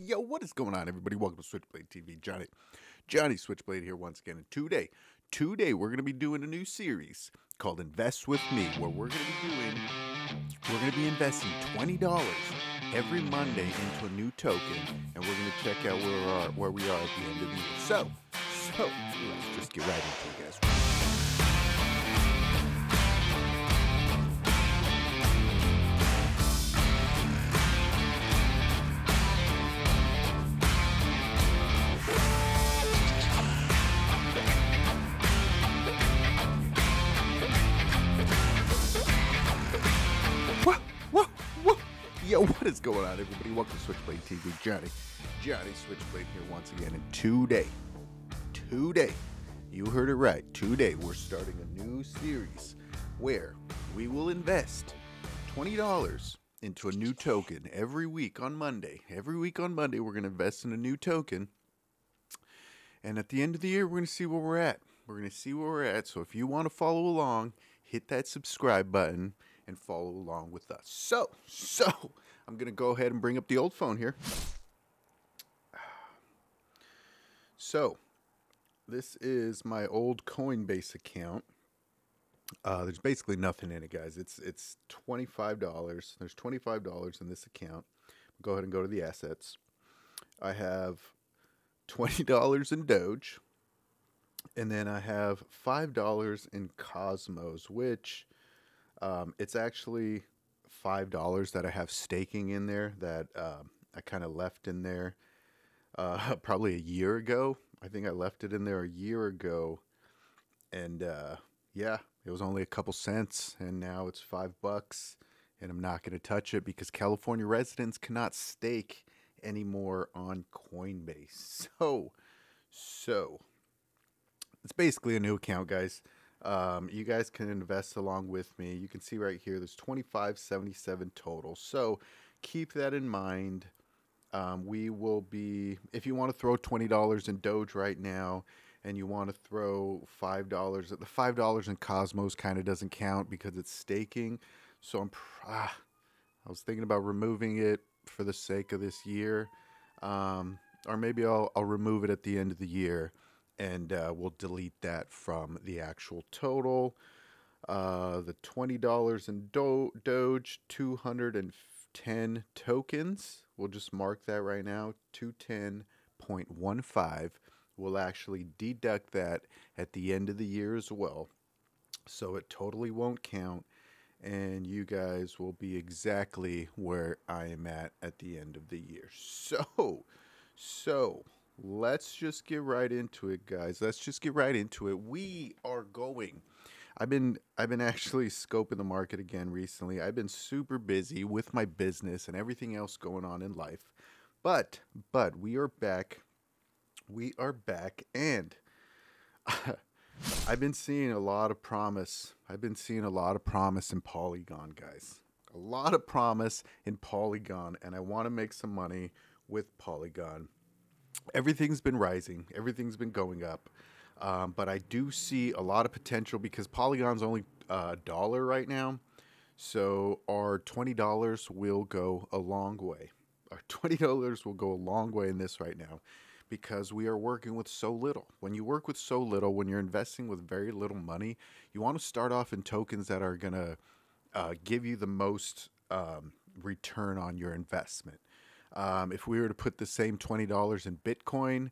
Yo, what is going on, everybody? Welcome to Switchblade TV. Johnny Switchblade here once again. And today we're going to be doing a new series called Invest With Me, where we're going to be investing $20 every Monday into a new token, and we're going to check out where we are at the end of the year. So let's just get right into it, guys. Yo, what is going on, everybody? Welcome to Switchblade TV. Johnny Switchblade here once again. And today, you heard it right. Today, we're starting a new series where we will invest $20 into a new token every week on Monday. Every week on Monday, we're going to invest in a new token. And at the end of the year, we're going to see where we're at. So if you want to follow along, hit that subscribe button and follow along with us. So I'm going to go ahead and bring up the old phone here. So this is my old Coinbase account. There's basically nothing in it, guys. It's $25. There's $25 in this account. Go ahead and go to the assets. I have $20 in Doge, and then I have $5 in Cosmos, which it's actually $5 that I have staking in there that I kind of left in there probably a year ago. I think I left it in there a year ago, and yeah, it was only a couple cents, and now it's $5, and I'm not going to touch it because California residents cannot stake anymore on Coinbase. So it's basically a new account, guys. You guys can invest along with me. You can see right here, there's $25.77 total. So keep that in mind. We will be, if you want to throw $20 in Doge right now, and you want to throw $5, the $5 in Cosmos kind of doesn't count because it's staking. So I was thinking about removing it for the sake of this year, or maybe I'll remove it at the end of the year. And we'll delete that from the actual total. The $20 in Doge, 210 tokens. We'll just mark that right now, 210.15. We'll actually deduct that at the end of the year as well. So it totally won't count. And you guys will be exactly where I am at the end of the year. So let's just get right into it, guys. Let's just get right into it. We are going. I've been actually scoping the market again recently. I've been super busy with my business and everything else going on in life. But we are back. We are back, and I've been seeing a lot of promise. I've been seeing a lot of promise in Polygon, guys. A lot of promise in Polygon, and I want to make some money with Polygon. Everything's been rising. Everything's been going up. But I do see a lot of potential because Polygon's only $1 right now. So our $20 will go a long way. Our $20 will go a long way in this right now because we are working with so little. When you work with so little, when you're investing with very little money, you want to start off in tokens that are going to give you the most return on your investment. If we were to put the same $20 in Bitcoin,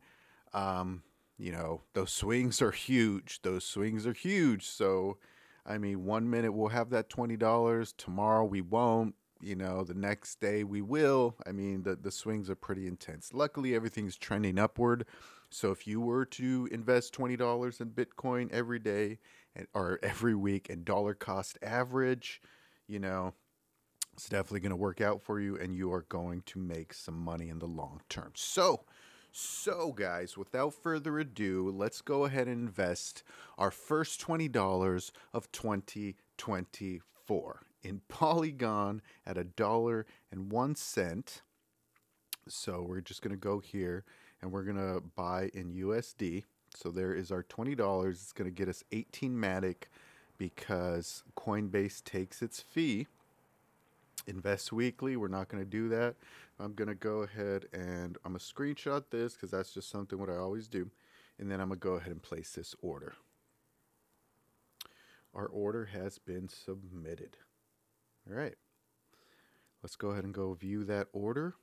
you know, those swings are huge. So, I mean, 1 minute we'll have that $20. Tomorrow we won't. You know, the next day we will. I mean, the swings are pretty intense. Luckily, everything's trending upward. So if you were to invest $20 in Bitcoin every day or every week and dollar cost average, you know, it's definitely going to work out for you, and you are going to make some money in the long term. So guys, without further ado, let's go ahead and invest our first $20 of 2024 in Polygon at $1.01. So we're just going to go here, and we're going to buy in USD. So there is our $20. It's going to get us 18 Matic because Coinbase takes its fee. Invest weekly, we're not going to do that. I'm going to go ahead and I'm going to screenshot this because that's just something what I always do. And then I'm going to go ahead and place this order. Our order has been submitted. All right. Let's go ahead and go view that order.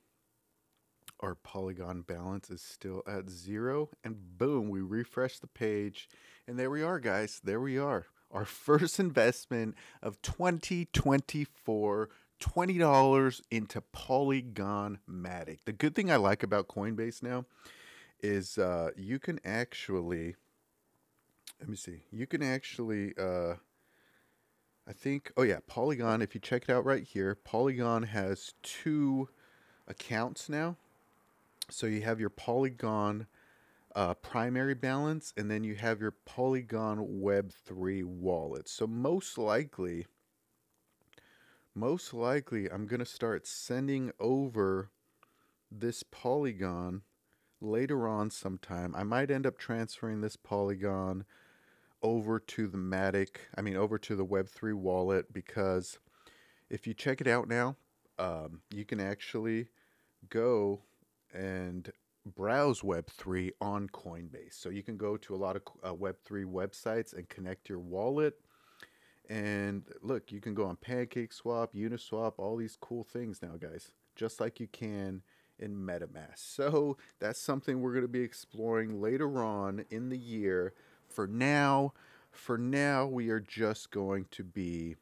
Our Polygon balance is still at 0. And boom, we refresh the page. And there we are, guys. There we are. Our first investment of 2024, $20 into Polygon Matic. The good thing I like about Coinbase now is you can actually, let me see, you can actually, I think, oh yeah, Polygon, if you check it out right here, Polygon has 2 accounts now. So you have your Polygon primary balance, and then you have your Polygon Web3 wallet. So most likely I'm going to start sending over this Polygon later on sometime. I might end up transferring this Polygon over to the Matic, over to the Web3 wallet, because if you check it out now, you can actually go and browse Web3 on Coinbase. So you can go to a lot of Web3 websites and connect your wallet. And look, you can go on PancakeSwap, Uniswap, all these cool things now, guys, just like you can in MetaMask. So that's something we're going to be exploring later on in the year. For now, we are just going to be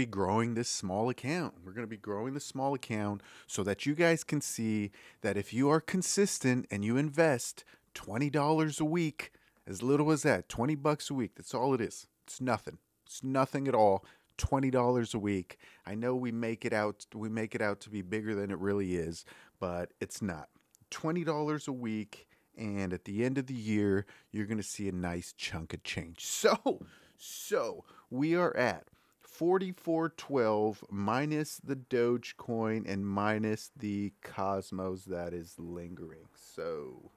growing this small account. We're going to be growing the small account so that you guys can see that if you are consistent and you invest $20 a week, as little as that, $20 a week, that's all it is. It's nothing. It's nothing at all. $20 a week. I know we make it out to be bigger than it really is, but it's not. $20 a week, and at the end of the year, you're going to see a nice chunk of change. So we are at 4412 minus the Dogecoin and minus the Cosmos that is lingering. So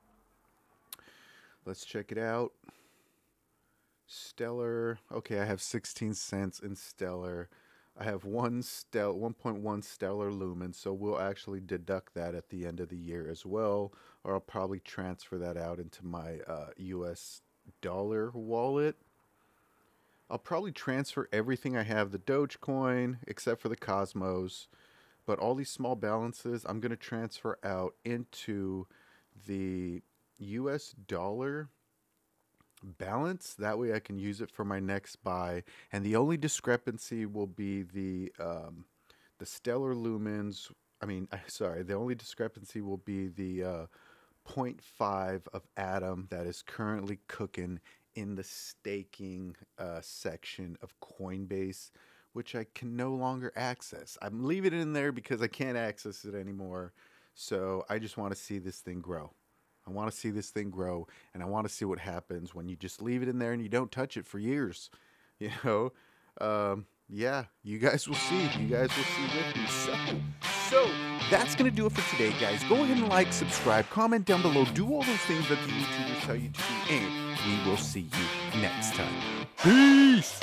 let's check it out. Stellar. Okay, I have 16 cents in Stellar. I have 1.1 Stellar Lumen, so we'll actually deduct that at the end of the year as well, or I'll probably transfer that out into my US dollar wallet. I'll probably transfer everything I have, the Dogecoin, except for the Cosmos, but all these small balances, I'm going to transfer out into the US dollar balance. That way I can use it for my next buy. And the only discrepancy will be the Stellar Lumens. The only discrepancy will be the 0.5 of Atom that is currently cooking in the staking section of Coinbase, which I can no longer access. I'm leaving it in there because I can't access it anymore. So I just want to see this thing grow. I want to see this thing grow, and I want to see what happens when you just leave it in there and you don't touch it for years. You know, yeah, you guys will see. You guys will see with me. So that's going to do it for today, guys. Go ahead and like, subscribe, comment down below. Do all those things that the YouTubers tell you to do, and we will see you next time. Peace!